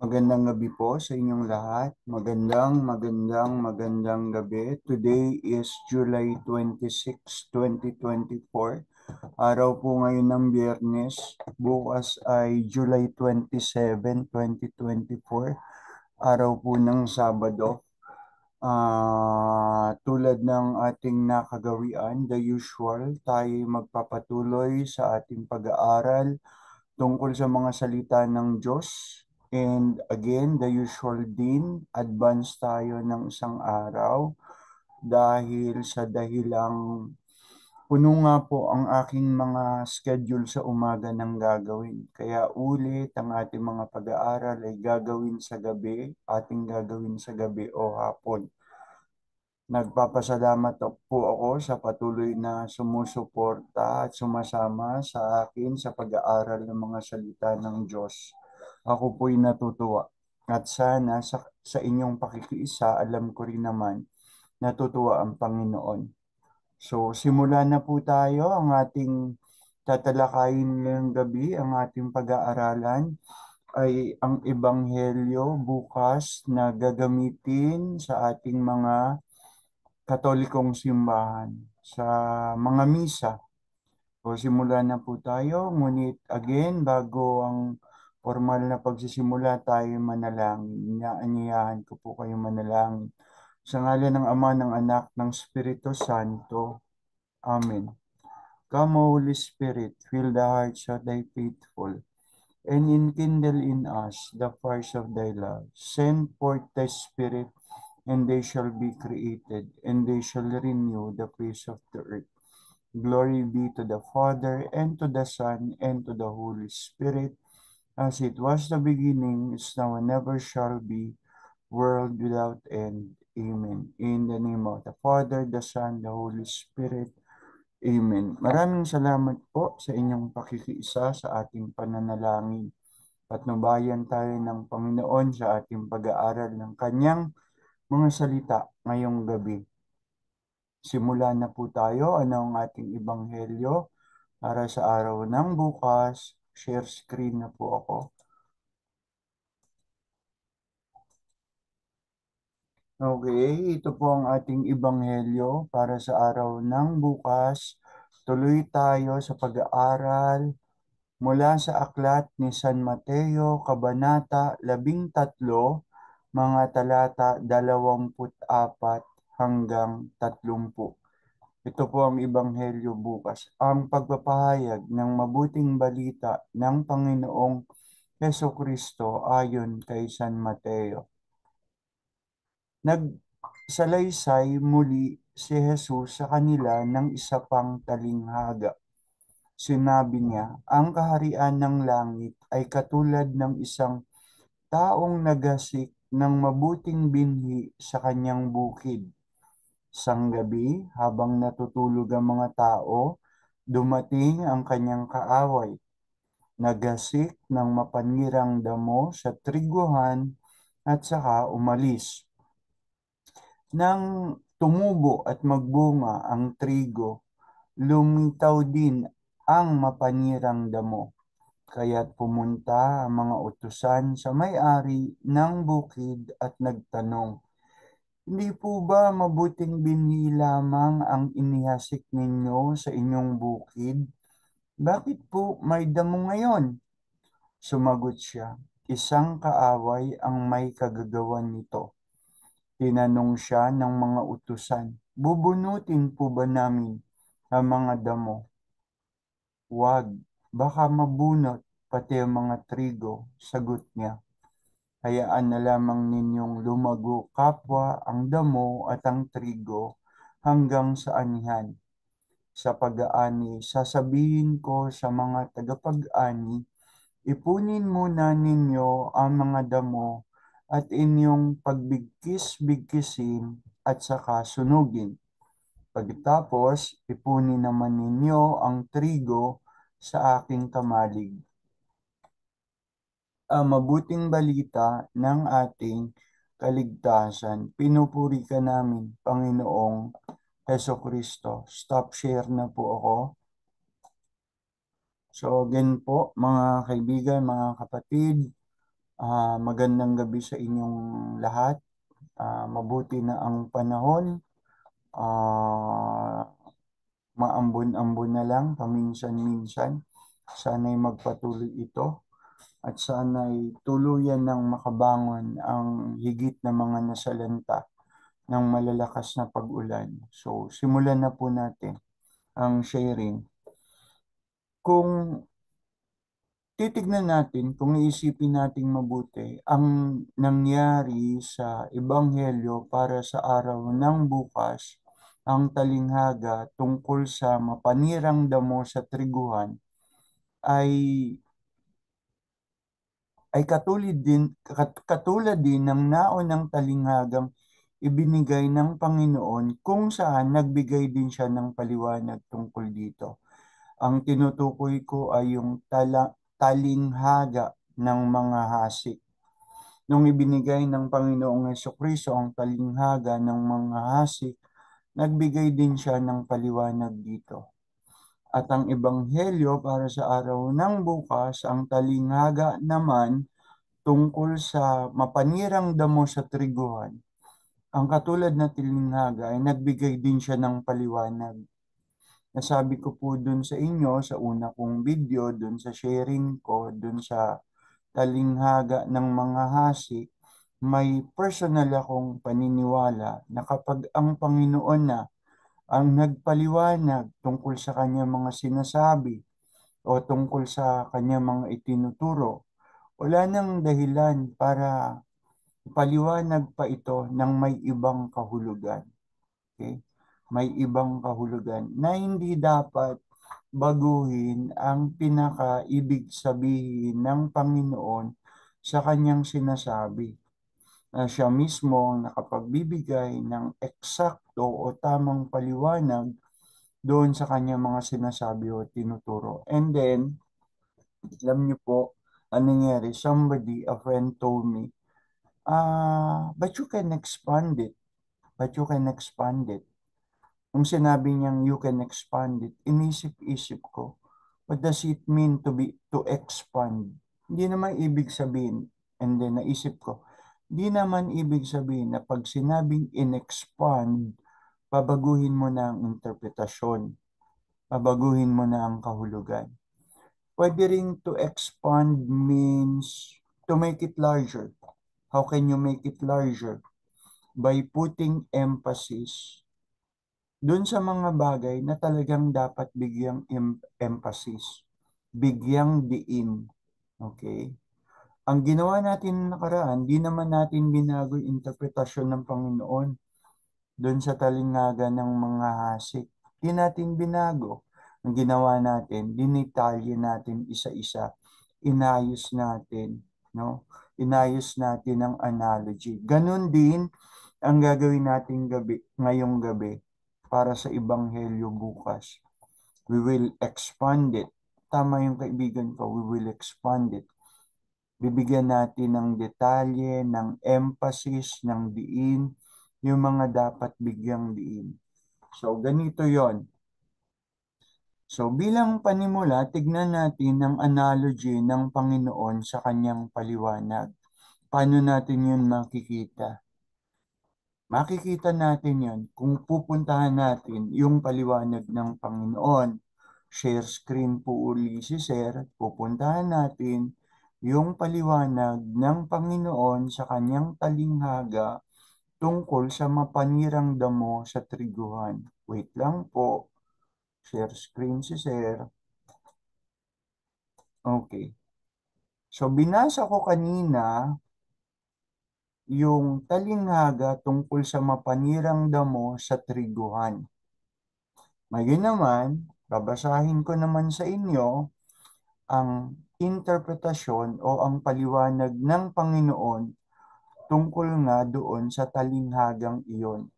Magandang gabi po sa inyong lahat. Magandang gabi. Today is July 26, 2024. Araw po ngayon ng Biyernes. Bukas ay July 27, 2024. Araw po ng Sabado. Tulad ng ating nakagawian, the usual, tayo magpapatuloy sa ating pag-aaral tungkol sa mga salita ng Diyos. And again, the usual din, advance tayo ng isang araw dahil sa dahilang puno nga po ang aking mga schedule sa umaga ng gagawin. Kaya ulit ang ating mga pag-aaral ay ating gagawin sa gabi o hapon. Nagpapasalamat po ako sa patuloy na sumusuporta at sumasama sa akin sa pag-aaral ng mga salita ng Diyos. Ako po'y natutuwa. At sana sa inyong pakikiisa, alam ko rin naman, natutuwa ang Panginoon. So, simulan na po tayo ang ating tatalakayin ngayong gabi, ang ating pag-aaralan ay ang Ebanghelyo bukas na gagamitin sa ating mga Katolikong simbahan sa mga misa. O simulan na po tayo, ngunit again, bago ang formal na pagsisimula tayo manalangin. Inaanyayahan ko po kayo manalangin. Sa ngalan ng Ama, ng Anak, ng Espiritu Santo. Amen. Come, Holy Spirit, fill the hearts of thy faithful, and enkindle in us the fires of thy love. Send forth thy Spirit, and they shall be created, and they shall renew the face of the earth. Glory be to the Father, and to the Son, and to the Holy Spirit, as it was the beginning, is now, and ever shall be, world without end. Amen. In the name of the Father, the Son, the Holy Spirit. Amen. Maraming salamat po sa inyong pakikiisa sa ating pananalangin. Patnubayan tayo ng Panginoon sa ating pag-aaral ng Kanyang mga salita ngayong gabi. Simulan na po tayo. Ano ang ating ebanghelyo para sa araw ng bukas? Share screen na po ako. Okay, ito po ang ating ebanghelyo para sa araw ng bukas. Tuloy tayo sa pag-aaral mula sa aklat ni San Mateo, Kabanata 13, mga talata 24 hanggang 30. Ito po ang Ebanghelyo bukas, ang pagpapahayag ng mabuting balita ng Panginoong Heso Kristo ayon kay San Mateo. Nagsalaysay muli si Jesus sa kanila ng isa pang talinghaga. Sinabi niya, ang kaharian ng langit ay katulad ng isang taong nagasik ng mabuting binhi sa kanyang bukid. Sanggabi, habang natutulog ang mga tao, dumating ang kanyang kaaway. Nagasik ng mapanirang damo sa triguhan at saka umalis. Nang tumubo at magbunga ang trigo, lumitaw din ang mapanirang damo. Kaya't pumunta ang mga utusan sa may-ari ng bukid at nagtanong, hindi po ba mabuting binhi lamang ang inihasik ninyo sa inyong bukid? Bakit po may damo ngayon? Sumagot siya, isang kaaway ang may kagagawan nito. Tinanong siya ng mga utusan, bubunutin po ba namin ang mga damo? Wag, baka mabunot pati ang mga trigo, sagot niya. Hayaan na lamang ninyong lumago kapwa ang damo at ang trigo hanggang sa anihan. Sa pag-aani, sasabihin ko sa mga tagapag-ani, ipunin muna ninyo ang mga damo at inyong pagbigkis-bigkisin at saka sunugin. Pagkatapos, ipunin naman ninyo ang trigo sa aking kamalig. Ang mabuting balita ng ating kaligtasan. Pinupuri ka namin, Panginoong Heso Kristo. Stop share na po ako. So again po, mga kaibigan, mga kapatid, Magandang gabi sa inyong lahat. Mabuti na ang panahon. Ah, Maambon-ambon na lang paminsan-minsan. Sana'y magpatuloy ito at sana'y tuluyan ng makabangon ang higit na mga nasalanta ng malalakas na pag-ulan. So, simulan na po natin ang sharing. Kung titignan natin, kung iisipin nating mabuti, ang nangyari sa Ebanghelyo para sa araw ng bukas, ang talinghaga tungkol sa mapanirang damo sa triguhan, ay katulad din ng naunang talinghagang ibinigay ng Panginoon kung saan nagbigay din siya ng paliwanag tungkol dito. Ang tinutukoy ko ay yung talinghaga ng mga hasik. Nung ibinigay ng Panginoong Hesukristo ang talinghaga ng mga hasik, nagbigay din siya ng paliwanag dito. At ang Ebanghelyo para sa araw ng bukas, ang talinghaga naman tungkol sa mapanirang damo sa triguhan. Ang katulad na talinghaga ay nagbigay din siya ng paliwanag. Nasabi ko po dun sa inyo sa una kong video, dun sa sharing ko, dun sa talinghaga ng mga hasik, may personal akong paniniwala na kapag ang Panginoon na ang nagpaliwanag tungkol sa kanyang mga sinasabi o tungkol sa kanyang mga itinuturo, wala nang dahilan para paliwanag pa ito ng may ibang kahulugan. Okay? May ibang kahulugan na hindi dapat baguhin ang pinaka-ibig sabihin ng Panginoon sa kanyang sinasabi. Na siya mismo ang nakapagbibigay ng eksakto o tamang paliwanag doon sa kanyang mga sinasabi o tinuturo. And then, alam niyo po, anong nangyari? A friend told me, but you can expand it. But you can expand it. Nung sinabi niyang you can expand it, inisip-isip ko, what does it mean to expand? Hindi naman ibig sabihin, and then naisip ko, hindi naman ibig sabihin na pag sinabing in-expand, babaguhin mo na ang interpretasyon, babaguhin mo na ang kahulugan. Pwede rin to expand means to make it larger. How can you make it larger? By putting emphasis doon sa mga bagay na talagang dapat bigyang emphasis, bigyang diin. Okay? Ang ginawa natin nakaraan, di naman natin binago yung interpretasyon ng Panginoon doon sa talinghaga ng mga hasik. Di natin binago. Ang ginawa natin, dinitalye natin isa-isa. Inayos natin, no? Inayos natin ang analogy. Ganon din ang gagawin natin ngayong gabi para sa Ebanghelyo bukas. We will expand it. Tama yung kaibigan ko, we will expand it. Bibigyan natin ng detalye, ng emphasis, ng diin, yung mga dapat bigyang diin. So, ganito yon. So, bilang panimula, tignan natin ang analogy ng Panginoon sa kanyang paliwanag. Paano natin yun makikita? Makikita natin yan kung pupuntahan natin yung paliwanag ng Panginoon. Share screen po uli si Sir. Pupuntahan natin yung paliwanag ng Panginoon sa kanyang talinghaga tungkol sa mapanirang damo sa triguhan. Wait lang po. Share screen si Sir. Okay. So, binasa ko kanina yung talinghaga tungkol sa mapanirang damo sa triguhan. Ngayon naman, babasahin ko naman sa inyo ang interpretasyon o ang paliwanag ng Panginoon tungkol nga doon sa talinghagang iyon.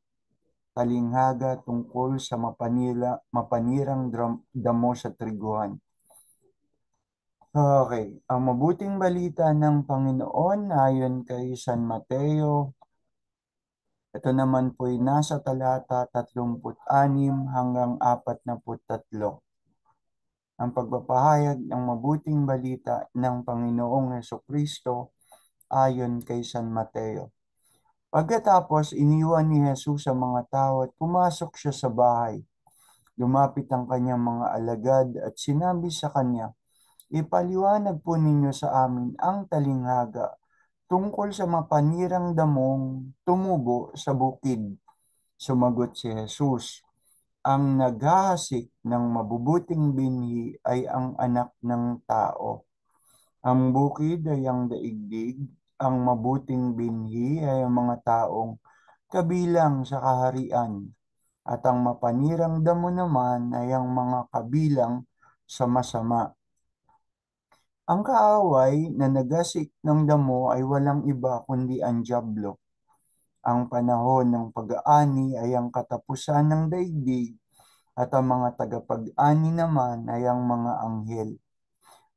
Talinghaga tungkol sa mapanirang damo sa triguhan. Okay, ang mabuting balita ng Panginoon ayon kay San Mateo. Ito naman po ay nasa talata 36 hanggang 43. Ang pagpapahayag ng mabuting balita ng Panginoong Hesukristo ayon kay San Mateo. Pagkatapos, iniwan ni Jesus ang mga tao at pumasok siya sa bahay. Lumapit ang kanyang mga alagad at sinabi sa kanya, "Ipaliwanag po ninyo sa amin ang talinghaga tungkol sa mapanirang damong tumubo sa bukid." Sumagot si Jesus, "Ang naghahasik ng mabubuting binhi ay ang anak ng tao. Ang bukid ay ang daigdig, ang mabuting binhi ay ang mga taong kabilang sa kaharian, at ang mapanirang damo naman ay ang mga kabilang sa masama. Ang kaaway na nagasik ng damo ay walang iba kundi ang dyablo. Ang panahon ng pag-aani ay ang katapusan ng daigdig, at ang mga tagapag-ani naman ay ang mga anghel.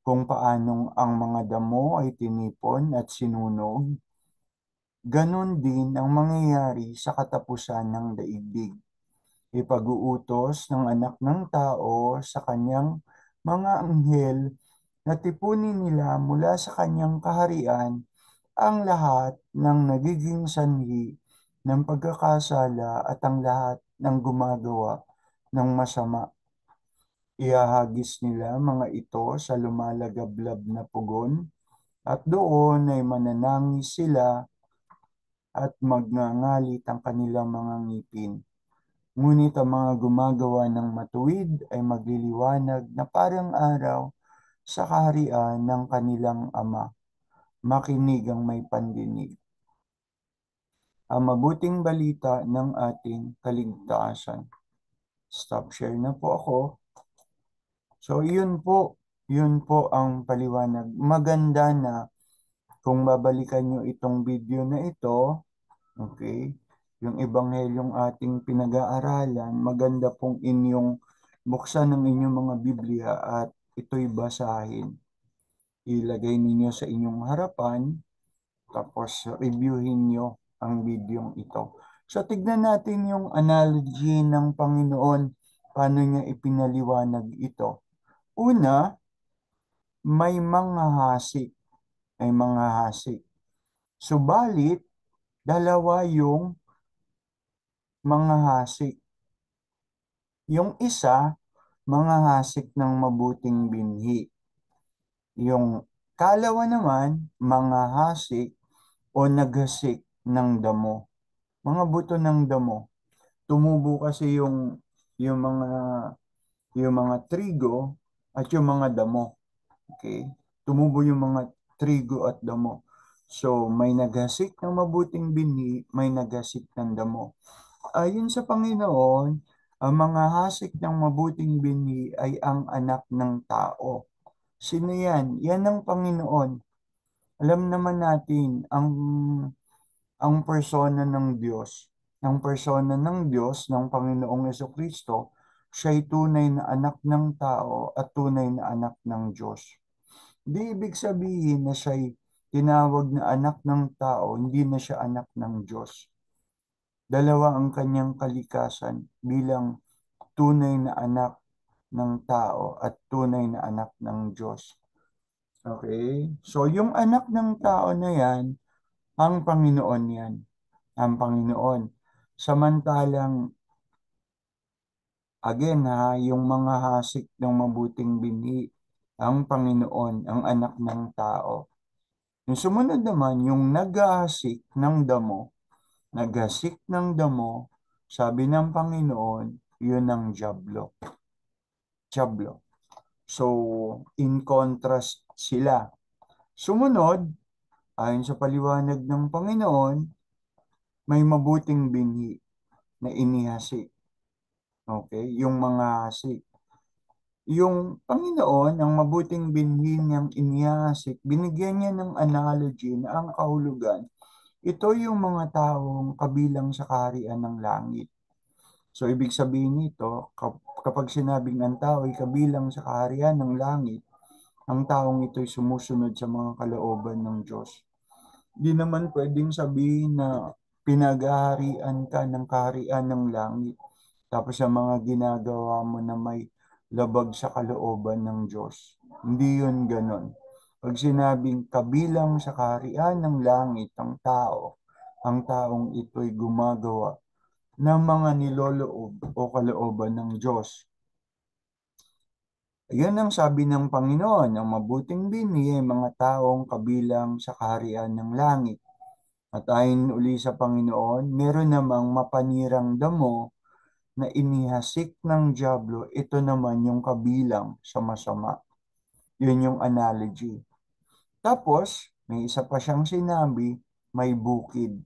Kung paanong ang mga damo ay tinipon at sinunog, ganon din ang mangyayari sa katapusan ng daigdig. Ipag-uutos ng anak ng tao sa kanyang mga anghel na tipunin nila mula sa kanyang kaharian ang lahat ng nagiging sanhi ng pagkakasala at ang lahat ng gumagawa ng masama. Ihahagis nila mga ito sa lumalagablab na pugon, at doon ay mananangis sila at magngangalit ang kanilang mga ngipin. Ngunit ang mga gumagawa ng matuwid ay magliliwanag na parang araw sa kaharian ng kanilang Ama. Makinig ang may pandinig. Ang mabuting balita ng ating kaligtasan. Stop share na po ako. So, yun po ang paliwanag. Maganda na kung babalikan nyo itong video na ito, okay, yung ebanghelyong ating pinag-aaralan, maganda pong inyong buksan ng inyong mga Biblia at ito'y basahin. Ilagay ninyo sa inyong harapan, tapos reviewin nyo ang video ito. So, tignan natin yung analogy ng Panginoon, paano niya ipinaliwanag ito. Una, may mga hasik. May mga hasik. Subalit, dalawa yung mga hasik. Yung isa, mga hasik ng mabuting binhi. Yung kalawa naman, mga hasik o naghasik ng damo. Mga buto ng damo. Tumubo kasi yung mga yung mga trigo at yung mga damo. Okay? Tumubo yung mga trigo at damo. So, may naghasik ng mabuting binhi, may naghasik ng damo. Ayon sa Panginoon, ang mga hasik ng mabuting binhi ay ang anak ng tao. Sino yan? Yan ang Panginoon. Alam naman natin ang persona ng Diyos. Ang persona ng Diyos, ng Panginoong Jesucristo, siya'y tunay na anak ng tao at tunay na anak ng Diyos. Di ibig sabihin na siya'y tinawag na anak ng tao, hindi na siya anak ng Diyos. Dalawa ang kanyang kalikasan bilang tunay na anak ng tao at tunay na anak ng Diyos. Okay? So, yung anak ng tao na yan, ang Panginoon yan. Ang Panginoon. Samantalang, again ha, yung mga hasik ng mabuting binhi, ang Panginoon, ang anak ng tao. Yung sumunod naman, yung naghahasik ng damo, naghasik ng damo, sabi ng Panginoon, yun ang Diablo. Diablo. So, in contrast sila. Sumunod, ayon sa paliwanag ng Panginoon, may mabuting binhi na inihasik. Okay? Yung mga hasik. Yung Panginoon, ang mabuting binhi niyang inihasik, binigyan niya ng analogy na ang kahulugan. Ito yung mga taong kabilang sa kaharian ng langit. So, ibig sabihin nito, kapag sinabing ang tao ay kabilang sa kaharian ng langit, ang taong ito'y sumusunod sa mga kalooban ng Diyos. Di naman pwedeng sabihin na pinag-aharian ka ng kaharian ng langit, tapos ang mga ginagawa mo na may labag sa kalooban ng Diyos. Hindi yun ganon. Pag sinabing kabilang sa kaharian ng langit ang taong ito'y gumagawa ng mga niloloob o kalooban ng Diyos. Ayan ang sabi ng Panginoon, ang mabuting binhi ay mga taong kabilang sa kaharian ng langit. At ayon uli sa Panginoon, meron namang mapanirang damo na inihasik ng dyablo, ito naman yung kabilang sa masama. Yun yung analogy. Tapos, may isa pa siyang sinabi, may bukid.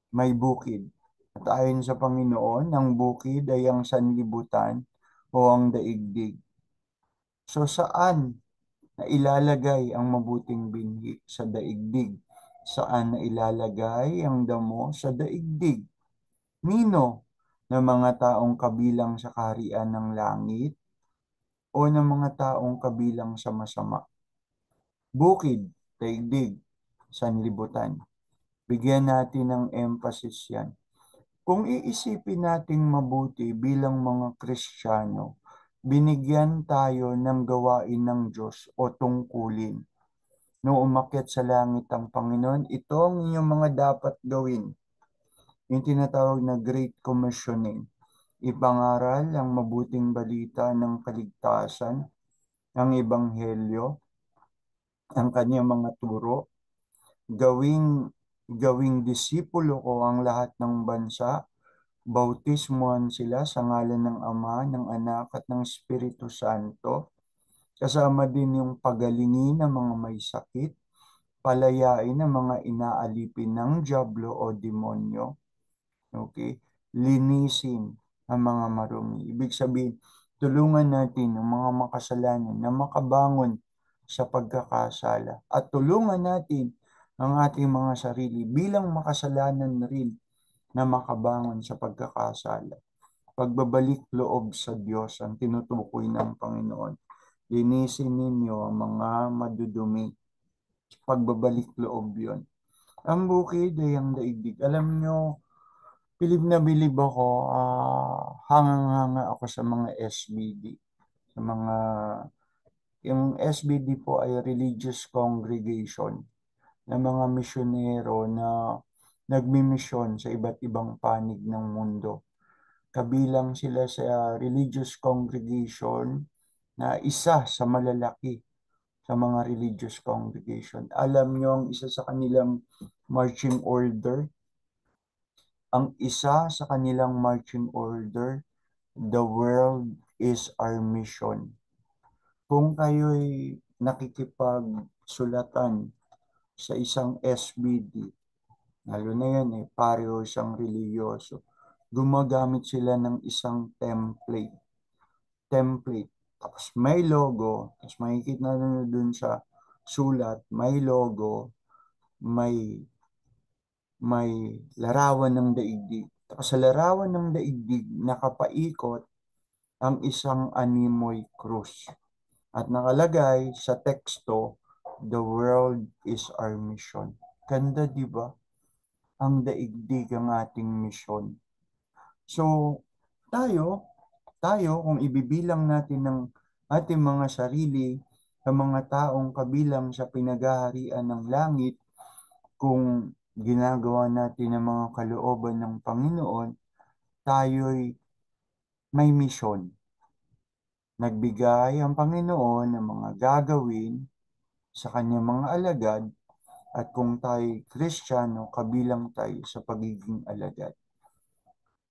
May bukid. At ayon sa Panginoon, ang bukid ay ang sanlibutan o ang daigdig. So saan na ilalagay ang mabuting binhi? Sa daigdig. Saan na ilalagay ang damo? Sa daigdig. Nino ng mga taong kabilang sa kaharian ng langit o ng mga taong kabilang sa masama? Bukid, daigdig, sanlibutan. Bigyan natin ng emphasis yan. Kung iisipin nating mabuti bilang mga Kristiyano, binigyan tayo ng gawain ng Diyos o tungkulin. Nung umakyat sa langit ang Panginoon, ito ang inyong mga dapat gawin. Yung tinatawag na Great Commissioning. Ipangaral ang mabuting balita ng kaligtasan, ang ebanghelyo, ang kanyang mga turo, gawing gawing disipulo ko ang lahat ng bansa, bautismuhan sila sa ngalan ng Ama, ng Anak at ng Espiritu Santo, kasama din yung pagalingin ng mga may sakit, palayain ng mga inaalipin ng dyablo o demonyo, okay? Linisin ang mga marumi. Ibig sabihin, tulungan natin ang mga makasalanan na makabangon sa pagkakasala at tulungan natin ang ating mga sarili bilang makasalanan rin na makabangon sa pagkakasala. Pagbabalik loob sa Diyos ang tinutukoy ng Panginoon. Linisin ninyo ang mga madudumi. Pagbabalik loob yon. Ang bukid ay ang daigdig. Alam nyo, bilib na bilib ako, hangang-hanga ako sa mga SBD. Sa mga, yung SBD po ay Religious Congregation ng mga misyonero na nagmimisyon sa iba't ibang panig ng mundo. Kabilang sila sa religious congregation na isa sa malalaki sa mga religious congregation. Alam nyo ang isa sa kanilang marching order? Ang isa sa kanilang marching order, the world is our mission. Kung kayo'y nakikipagsulatan sa isang SBD, lalo na yan pareho siyang religyoso, gumagamit sila ng isang template. Tapos may logo, tapos makikita nyo dun sa sulat, may logo, may larawan ng daigdig. Tapos sa larawan ng daigdig, nakapaikot ang isang animoy krus. At nakalagay sa teksto, the world is our mission. Ganda, di ba? Ang daigdig ang ating mission. So, tayo, kung ibibilang natin ng ating mga sarili sa mga taong kabilang sa pinagaharian ng langit, kung ginagawa natin ang mga kalooban ng Panginoon, tayo'y may misyon. Nagbigay ang Panginoon ng mga gagawin sa kanyang mga alagad at kung tayo Kristiyano, kabilang tayo sa pagiging alagad.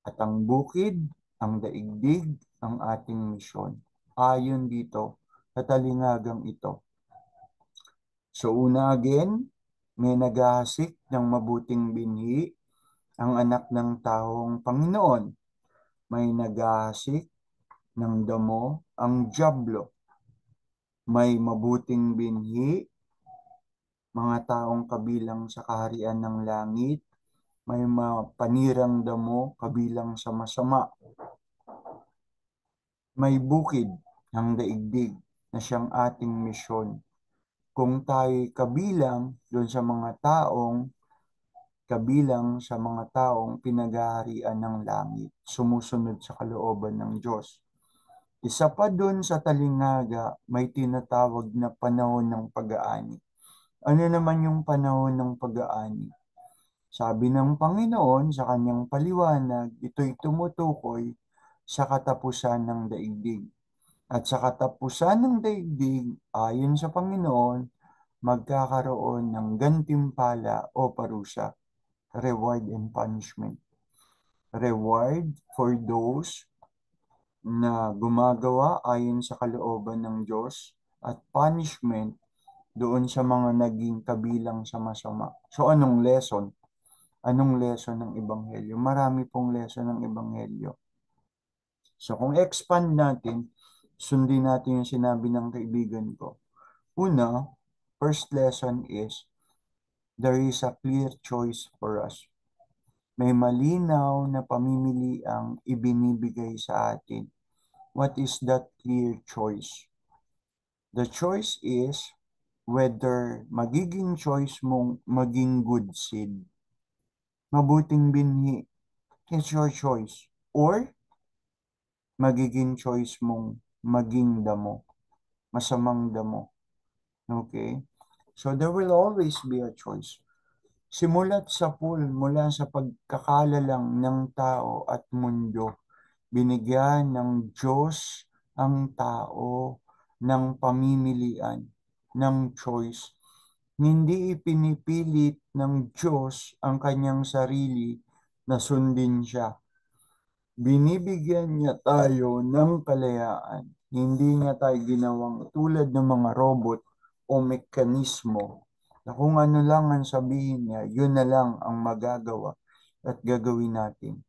At ang bukid, ang daigdig, ang ating misyon. Ayon dito sa talingagang ito. So una again, may naghahasik ng mabuting binhi, ang anak ng taong Panginoon. May naghahasik ng damo, ang dyablo. May mabuting binhi, mga taong kabilang sa kaharian ng langit. May panirang damo, kabilang sa masama. May bukid ng daigdig na siyang ating misyon. Kung tayo kabilang doon sa mga taong pinagaharian ng langit, sumusunod sa kalooban ng Diyos. Isa pa dun sa talinghaga, may tinatawag na panahon ng pag-aani. Ano naman yung panahon ng pag-aani? Sabi ng Panginoon sa kanyang paliwanag, ito'y tumutukoy sa katapusan ng daigdig. At sa katapusan ng daigdig, ayon sa Panginoon, magkakaroon ng gantimpala o parusa, reward and punishment. Reward for those na gumagawa ayon sa kalooban ng Diyos at punishment doon sa mga naging kabilang sa masama. So anong lesson? Anong lesson ng Ebanghelyo? Marami pong lesson ng Ebanghelyo. So kung expand natin, sundin natin yung sinabi ng kaibigan ko. Una, first lesson is, there is a clear choice for us. May malinaw na pamimili ang ibinibigay sa atin. What is that clear choice? The choice is whether magiging choice mong maging good seed, mabuting binhi, it's your choice. Or magiging choice mong maging damo, masamang damo. Okay? So there will always be a choice. Simulat sa pool, mula sa pagkakalalang ng tao at mundo, binigyan ng Diyos ang tao ng pamimilian, ng choice. Hindi ipinipilit ng Diyos ang kanyang sarili na sundin siya. Binibigyan niya tayo ng kalayaan. Hindi niya tayo ginawang tulad ng mga robot o mekanismo na kung ano lang ang sabihin niya, yun na lang ang magagawa at gagawin natin.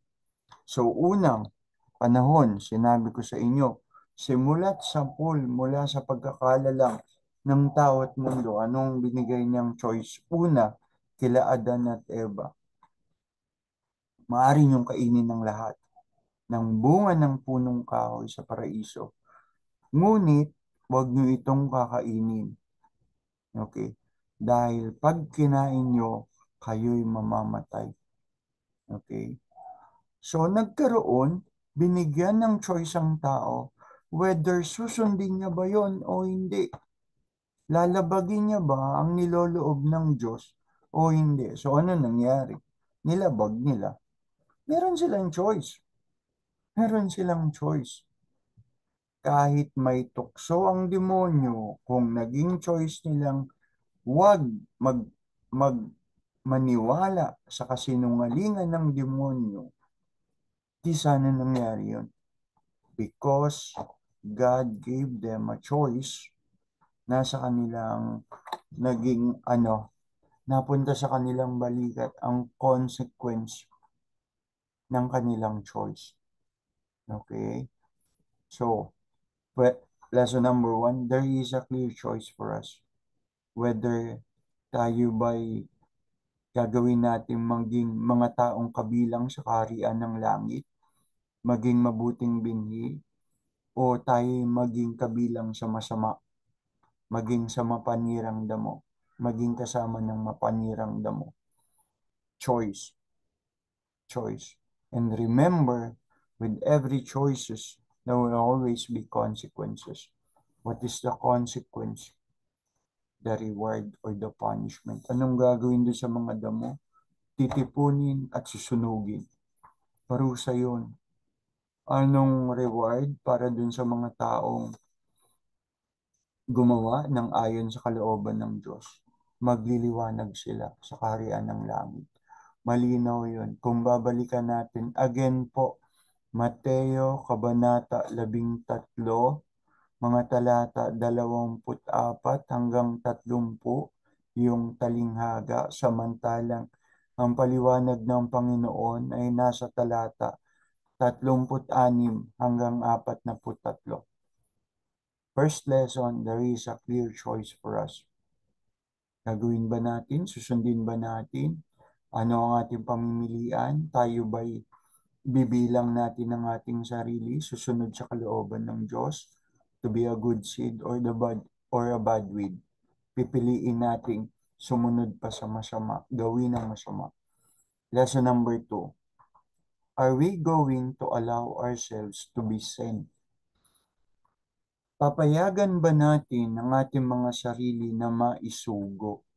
So unang panahon, sinabi ko sa inyo, simulat sa pool mula sa pagkakalalang ng tao at mundo, anong binigay niyang choice? Una, kila Adan at Eva. Maaari niyong kainin ng lahat ng bunga ng punong kahoy sa paraiso. Ngunit, huwag niyo itong kakainin. Okay? Dahil pag kinain niyo, kayo'y mamamatay. Okay? So, binigyan ng choice ang tao whether susundin niya ba yon o hindi. Lalabagin niya ba ang niloloob ng Diyos o hindi. So, ano nangyari? Nilabag nila. Meron silang choice. Meron silang choice. Kahit may tukso ang demonyo, kung naging choice nilang wag mag, mag maniwala sa kasinungalingan ng demonyo, di sana nangyari yun. Because God gave them a choice, nasa kanilang naging napunta sa kanilang balikat ang consequence ng kanilang choice. Okay? So, lesson number 1, there is a clear choice for us. Whether tayo ba'y gagawin natin maging mga taong kabilang sa kaharian ng langit, maging mabuting binhi, o tayo maging kabilang sa masama, maging sa mapanirang damo, maging kasama ng mapanirang damo. Choice. Choice. And remember, with every choices, there will always be consequences. What is the consequence? The reward or the punishment. Anong gagawin doon sa mga damo? Titipunin at susunugin. Parusa yun. Anong reward para dun sa mga taong gumawa ng ayon sa kalooban ng Diyos? Magliliwanag sila sa kaharian ng langit. Malinaw yun. Kung babalikan natin, again po, Mateo, Kabanata 13, mga talata 24 hanggang 30, yung talinghaga, samantalang ang paliwanag ng Panginoon ay nasa talata 36 hanggang 43. First lesson, there is a clear choice for us. Gagawin ba natin? Susundin ba natin? Ano ang ating pamimilian? Tayo ba'y bibilang natin ang ating sarili, susunod sa kalooban ng Diyos, to be a good seed or a bad weed? Pipiliin nating sumunod pa sa masama, gawin ang masama. Lesson number 2. Are we going to allow ourselves to be sent Papayagan ba natin ang ating mga sarili na maisugo?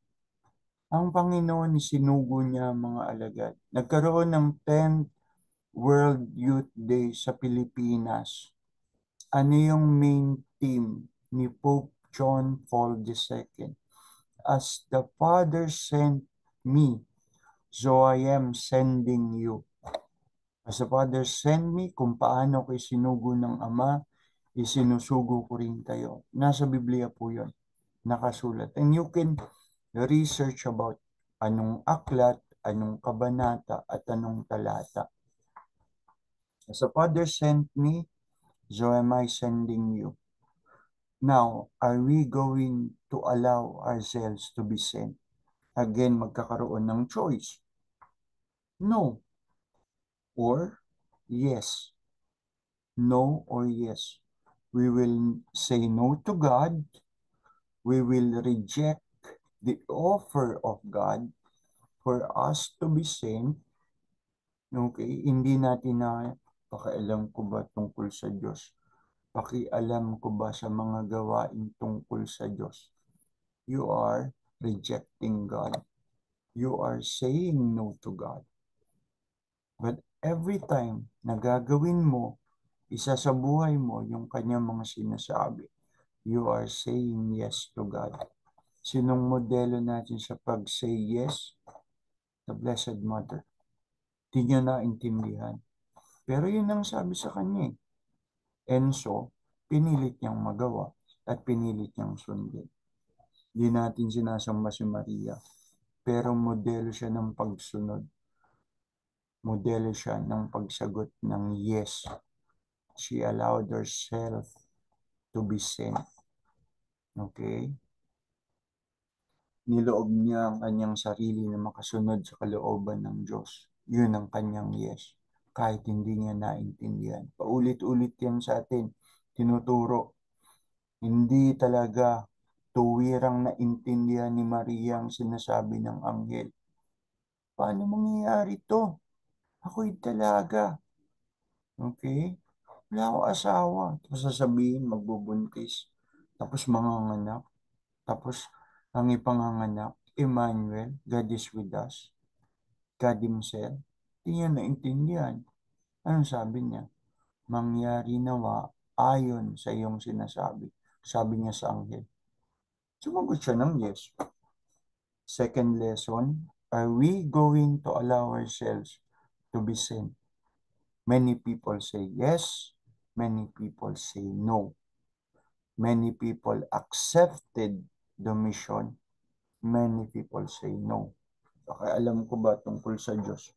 Ang Panginoon sinugo niya ang mga alagad. Nagkaroon ng 10th World Youth Day sa Pilipinas. Ano yung main theme ni Pope John Paul II? As the Father sent me, so I am sending you. As the Father sent me, kung paano ko isinugo ng Ama, isinusugo ko rin kayo. Nasa Biblia po yun, nakasulat. And you can research about anong aklat, anong kabanata, at anong talata. As the Father sent me, so am I sending you. Now, are we going to allow ourselves to be sent? Again, magkakaroon ng choice. No or yes. No or yes. We will say no to God. We will reject the offer of God for us to be sent. Okay, hindi natin na pakialam ko ba tungkol sa Diyos? Pakialam ko ba sa mga gawain tungkol sa Diyos? You are rejecting God. You are saying no to God. But every time na gagawin mo, isa sa buhay mo yung kanyang mga sinasabi, you are saying yes to God. Sinong modelo natin sa pag-say yes? The Blessed Mother. Di niya naintindihan. Pero yun ang sabi sa kanya. And so, pinilit niyang magawa at pinilit niyang sundin. Di natin sinasamba si Maria, pero modelo siya ng pagsunod. Modelo siya ng pagsagot ng yes. She allowed herself to be sent. Okay? Niloob niya ang kanyang sarili na makasunod sa kalooban ng Diyos. Yun ang kanyang yes. Kahit hindi niya naintindihan. Paulit-ulit yan sa atin. Tinuturo. Hindi talaga tuwirang naintindihan ni Maria ang sinasabi ng anghel. Paano mangyayari to? Ako'y dalaga. Okay? Wala akong asawa. Tapos sasabihin, magbubuntis. Tapos manganganak. Tapos ang ipanganganak, Emmanuel, God is with us. God Himself. Hindi niya naintindihan. Anong sabi niya? Mangyari nawa ayon sa iyong sinasabi. Sabi niya sa anghel. Sumagot siya ng yes. Second lesson, are we going to allow ourselves to be sent? Many people say yes, many people say no. Many people accepted the mission, many people say no. Pakialam ko ba tungkol sa Diyos?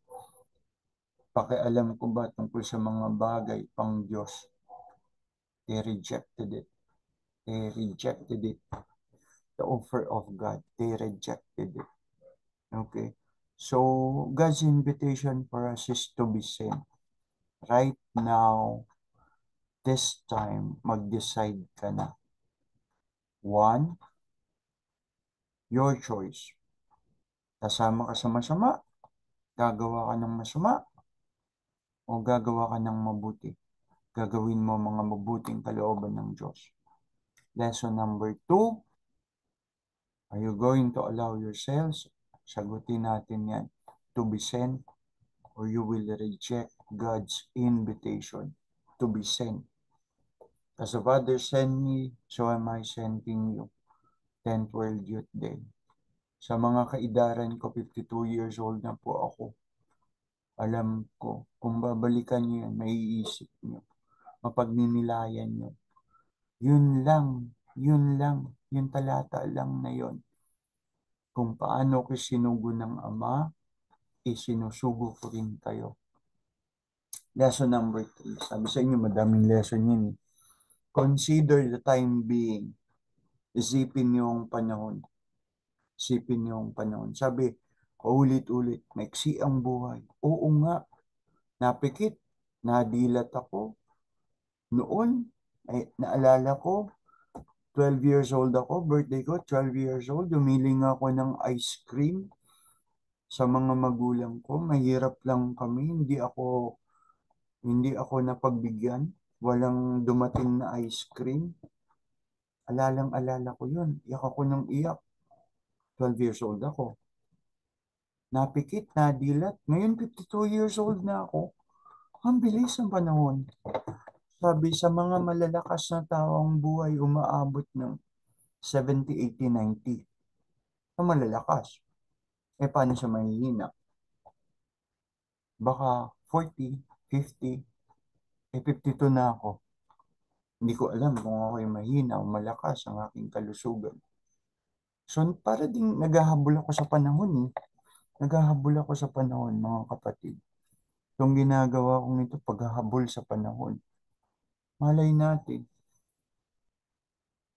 Pakialam ko ba tungkol sa mga bagay pang Diyos? They rejected it. They rejected it. The offer of God, they rejected it. Okay? So, God's invitation for us is to be sent. Right now, this time, mag-decide ka na. One, your choice. Kasama ka sa masama, gagawa ka ng masama, o gagawa ka ng mabuti. Gagawin mo mga mabuting kalooban ng Diyos. Lesson number 2, are you going to allow yourselves, sagutin natin yan, to be sent, or you will reject God's invitation to be sent? As the Father sent me, so am I sending you. 10th World Youth Day. Sa mga kaidaran ko, 52 years old na po ako. Alam ko, kung babalikan niyo yan, maiisip niyo, mapagninilayan niyo. Yun lang, yung talata lang na yun. Kung paano ko sinugo ng Ama, isinusugo ko rin kayo. Lesson number 3. Sabi sa inyo, madaming lesson yun. Consider the time being. Isipin yung panahon. Isipin yung panahon. Sabi, ulit-ulit, maiksi ang buhay. Oo nga, napikit, nadilat ako. Noon, ay, naalala ko, 12 years old ako, birthday ko, 12 years old, humiling ako ng ice cream sa mga magulang ko. Mahirap lang kami, hindi ako napagbigyan. Walang dumating na ice cream. Alalang-alala ko yun. Iyak ako ng iyak. 12 years old ako. Napikit, nadilat. Ngayon, 52 years old na ako. Ang bilis ng panahon. Sabi sa mga malalakas na tao ang buhay umaabot ng 70, 80, 90. Ang malalakas. Eh, paano siya mahihina? Baka 40, 50, 52 na ako. Hindi ko alam kung ako'y mahina o malakas ang aking kalusugan. So, para ding naghahabol ako sa panahon eh. Naghahabol ako sa panahon, mga kapatid. Itong ginagawa kong ito, paghahabol sa panahon. Malay natin,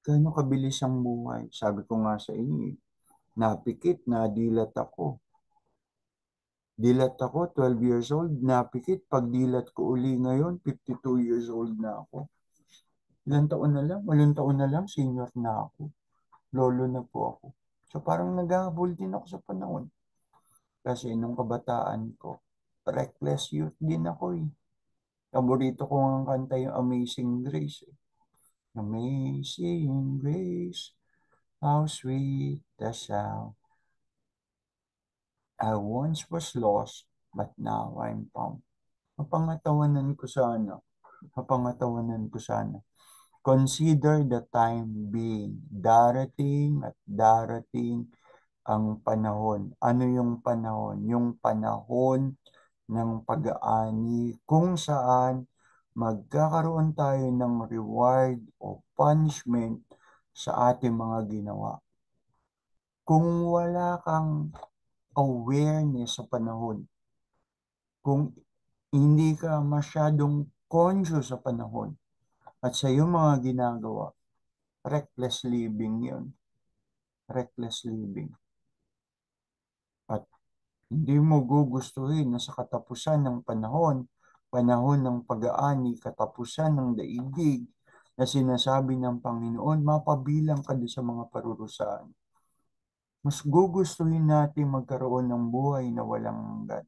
gaano kabilis ang buhay. Sabi ko nga sa inyo eh, napikit, nadilat ako. Dilat ako, 12 years old, napikit. Pagdilat ko uli ngayon, 52 years old na ako. Ilang taon na lang, 8 taon na lang, senior na ako. Lolo na po ako. So parang naghahabol din ako sa panahon. Kasi nung kabataan ko, reckless youth din ako eh. Paborito ko ang kanta yung Amazing Grace eh. Amazing Grace, how sweet the sound. I once was lost, but now I'm found. Mapangatawanan ko sana. Mapangatawanan ko sana. Consider the time being. Darating at darating ang panahon. Ano yung panahon? Yung panahon ng pag-aani kung saan magkakaroon tayo ng reward o punishment sa ating mga ginawa. Kung wala kang awareness sa panahon, kung hindi ka masyadong conscious sa panahon at sa iyong mga ginagawa, reckless living yun. Reckless living. At hindi mo gugustuhin na sa katapusan ng panahon, panahon ng pag-aani, katapusan ng daigdig, na sinasabi ng Panginoon, mapabilang ka doon sa mga parurusahan. Mas gugustuhin natin magkaroon ng buhay na walang hanggan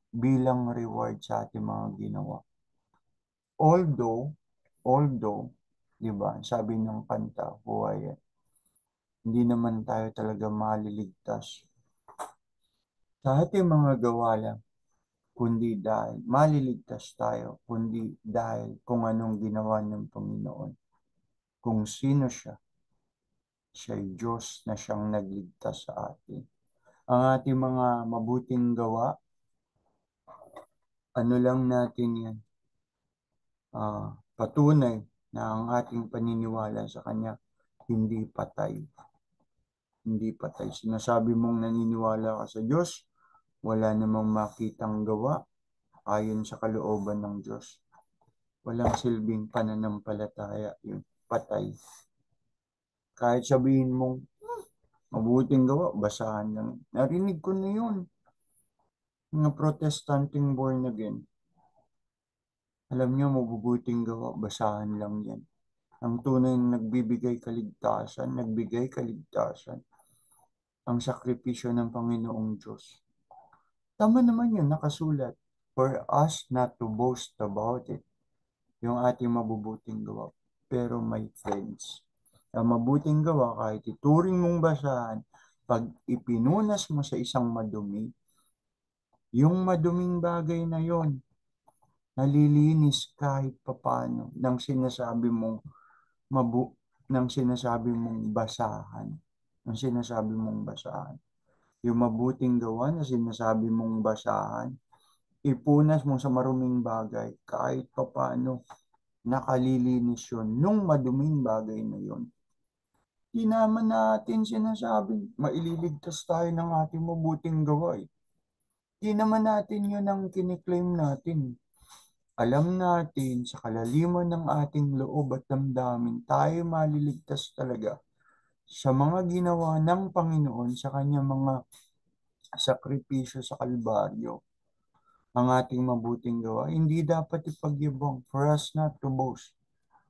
bilang reward sa ating mga ginawa. Although, di ba, sabi ng kanta, buhay, hindi naman tayo talaga maliligtas sa ating mga gawa lang, kundi dahil maliligtas tayo, kundi dahil kung anong ginawa ng Panginoon. Kung sino siya, siya'y Diyos na siyang nagligtas sa atin. Ang ating mga mabuting gawa, ano lang natin yan, patunay na ang ating paniniwala sa Kanya hindi patay. Hindi patay. Sinasabi mong naniniwala ka sa Diyos, wala namang makitang gawa ayon sa kalooban ng Diyos. Walang silbing pananampalataya yun. Patay. Kahit sabihin mong mabuting gawa, basahan lang. Narinig ko na yun. Mga protestanteng born again. Alam niyo, mabubuting gawa, basahan lang yan. Ang tunay na nagbigay kaligtasan, ang sakripisyo ng Panginoong Diyos. Tama naman yun, nakasulat. For us not to boast about it, yung ating mabubuting gawa. Pero my friends, ang mabuting gawa kahit ituring mong basahan, pag ipinunas mo sa isang madumi, yung maduming bagay na yon nalilinis kahit papano ng sinasabi mong mabu ng sinasabi mong basahan. Ng sinasabi mong basahan. Yung mabuting gawa na sinasabi mong basahan, ipunas mo sa maruming bagay kahit papano nakalilinis yun nung maduming bagay na yun. Di naman natin sinasabing maililigtas tayo ng ating mabuting gawa eh. Di naman natin yun ang kiniklaim natin. Alam natin sa kalaliman ng ating loob at damdamin, tayo maliligtas talaga sa mga ginawa ng Panginoon sa kanyang mga sakripisyo sa Kalbaryo. Ang ating mabuting gawa, hindi dapat ipagyabang for us not to boast.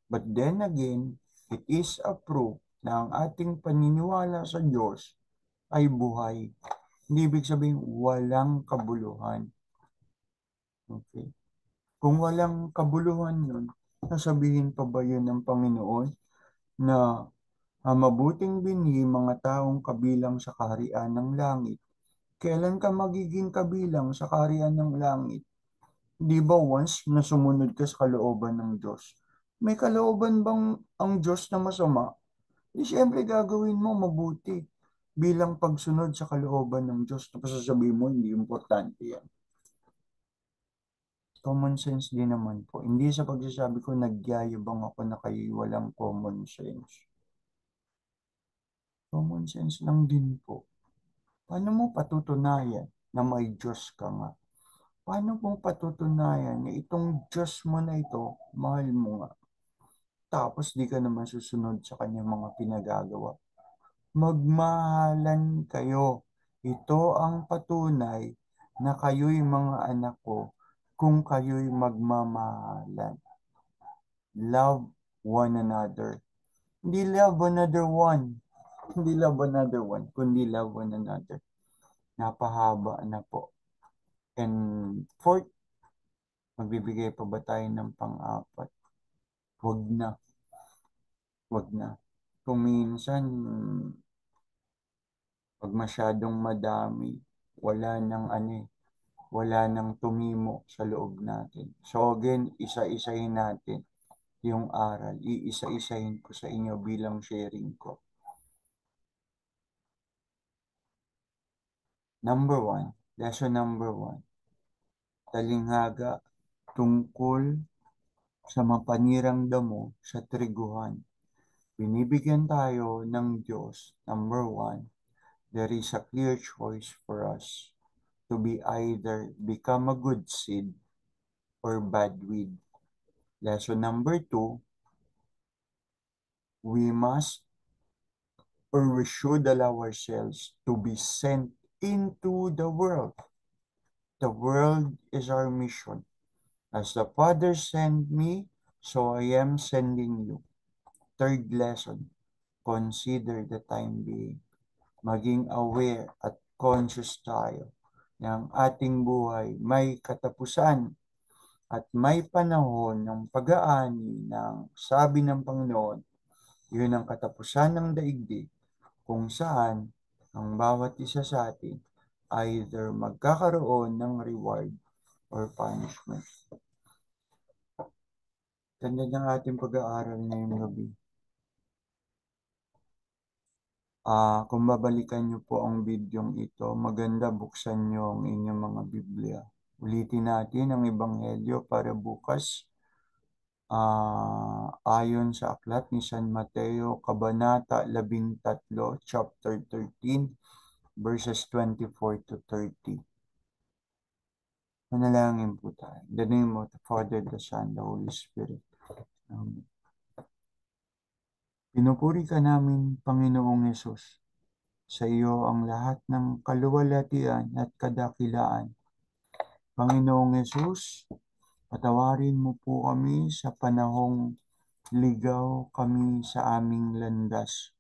But then again, it is a proof na ang ating paniniwala sa Diyos ay buhay. Hindi ibig sabihin walang kabuluhan. Okay? Kung walang kabuluhan yun, sasabihin pa ba yun ng Panginoon na Ang mabuting binhi, mga taong kabilang sa kaharian ng langit. Kailan ka magiging kabilang sa kaharian ng langit? Di ba once na sumunod ka sa kalooban ng Diyos? May kalooban bang ang Diyos na masama? Di syempre gagawin mo mabuti bilang pagsunod sa kalooban ng Diyos. Tapos sasabihin mo, hindi importante yan. Common sense din naman po. Hindi sa pagsasabi ko nagyayabang ako na kayo'y walang common sense. Common sense lang din po. Paano mo patutunayan na may Diyos ka nga? Paano mo patutunayan na itong Diyos mo na ito, mahal mo nga? Tapos di ka naman susunod sa kanyang mga pinagagawa. Magmahalan kayo. Ito ang patunay na kayo'y mga anak ko kung kayo'y magmamahalan. Love one another. Hindi love another one. Hindi love another one, kundi love one another. Napahaba na po. And fourth, magbibigay pa ba tayo ng pang-apat? Wag na. Wag na. Kung minsan, pag masyadong madami, wala nang ano eh, wala nang tumimo sa loob natin. So again, isa-isahin natin yung aral. Iisa-isahin ko sa inyo bilang sharing ko. Number one, lesson number one, talinghaga tungkol sa mapanirang damo sa triguhan. Binibigyan tayo ng Diyos, number one, there is a clear choice for us to be either become a good seed or bad weed. Lesson number two, we must or we should allow ourselves to be sent into the world. The world is our mission. As the Father sent me, so I am sending you. Third lesson, consider the time being. Maging aware at conscious tayo ng ating buhay may katapusan at may panahon ng pag-aani ng sabi ng Panginoon, yun ang katapusan ng daigdig kung saan ang bawat isa sa atin either magkakaroon ng reward or punishment. Ganda ng ating pag-aaral ngayong gabi. Kung babalikan niyo po ang bidyong ito, maganda buksan niyo ang inyong mga Biblia. Ulitin natin ang Ebanghelyo para bukas. Ayon sa aklat ni San Mateo, Kabanata 13, chapter 13, verses 24 to 30. Manalangin po tayo. In the name of the Father, the Son, the Holy Spirit. Amen. Pinupuri ka namin, Panginoong Yesus. Sa iyo ang lahat ng kaluwalhatian at kadakilaan. Panginoong Yesus, patawarin mo po kami sa panahong ligaw kami sa aming landas,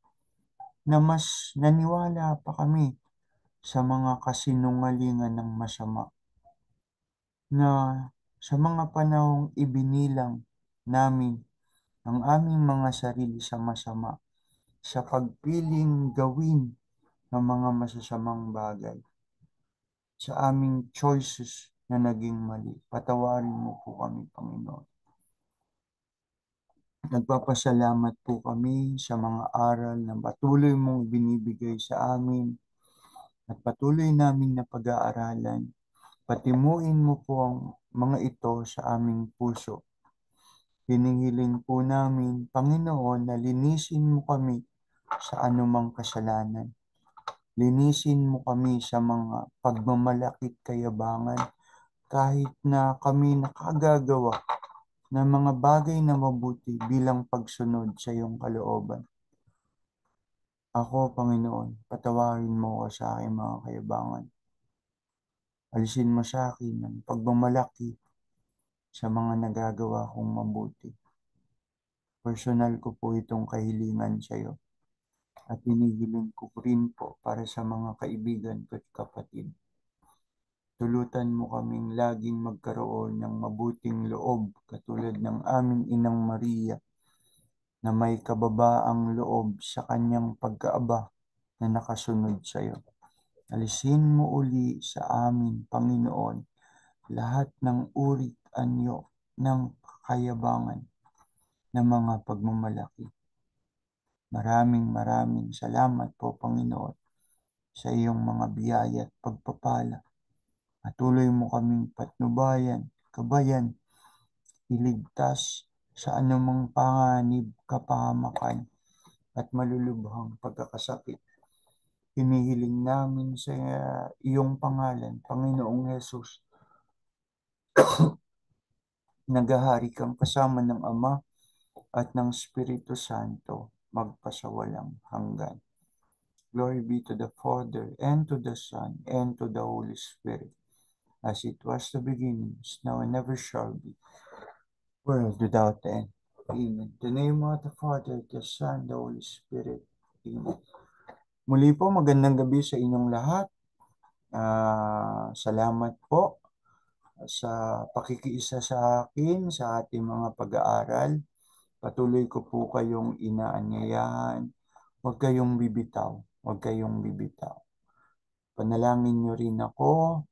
na mas naniwala pa kami sa mga kasinungalingan ng masama, na sa mga panahong ibinilang namin ang aming mga sarili sa masama, sa pagpiling gawin ng mga masasamang bagay, sa aming choices na naging mali. Patawarin mo po kami, Panginoon. Nagpapasalamat po kami sa mga aral na patuloy mong binibigay sa amin at patuloy namin na pag-aaralan. Patimuin mo po ang mga ito sa aming puso. Hinihiling po namin, Panginoon, na linisin mo kami sa anumang kasalanan. Linisin mo kami sa mga pagmamalakit kayabangan kahit na kami nakagagawa ng mga bagay na mabuti bilang pagsunod sa iyong kalooban. Ako, Panginoon, patawarin mo ako sa aking mga kayabangan. Alisin mo sa akin ang pagmamalaki sa mga nagagawa kong mabuti. Personal ko po itong kahilingan sa iyo at hinihiling ko rin po para sa mga kaibigan at kapatid. Tulutan mo kaming laging magkaroon ng mabuting loob katulad ng aming Inang Maria na may kababaang loob sa kanyang pagkaaba na nakasunod sa iyo. Alisin mo uli sa amin, Panginoon, lahat ng uri anyo ng kayabangan ng mga pagmamalaki. Maraming maraming salamat po, Panginoon, sa iyong mga biyaya at pagpapala. Patuloy mo kaming patnubayan, kabayan, iligtas sa anumang panganib, kapahamakan at malulubhang pagkakasakit. Hinihiling namin sa iyong pangalan, Panginoong Hesus, nagahari kang kasama ng Ama at ng Espiritu Santo, magpasawalang hanggan. Glory be to the Father, and to the Son, and to the Holy Spirit, as it was the beginning, is now, and ever shall be, world without end. Amen. In the name of the Father, the Son, the Holy Spirit. Amen. Muli po, magandang gabi sa inyong lahat. Salamat po sa pakikiisa sa akin sa ating mga pag-aaral. Patuloy ko po kayong inaanyayahan. Huwag kayong bibitaw. Huwag kayong bibitaw. Panalangin nyo rin ako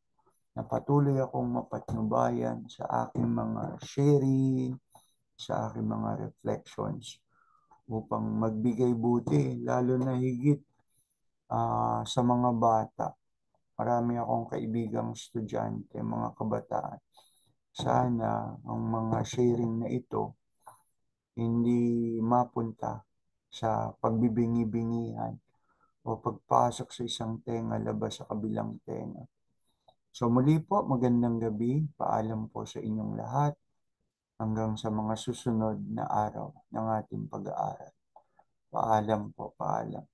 na patuloy akong mapatnubayan sa aking mga sharing, sa aking mga reflections upang magbigay buti, lalo na higit sa mga bata. Marami akong kaibigang estudyante, mga kabataan. Sana ang mga sharing na ito hindi mapunta sa pagbibingi-bingihan o pagpasok sa isang tenga labas sa kabilang tenga. So muli po, magandang gabi. Paalam po sa inyong lahat hanggang sa mga susunod na araw ng ating pag-aaral. Paalam po, paalam.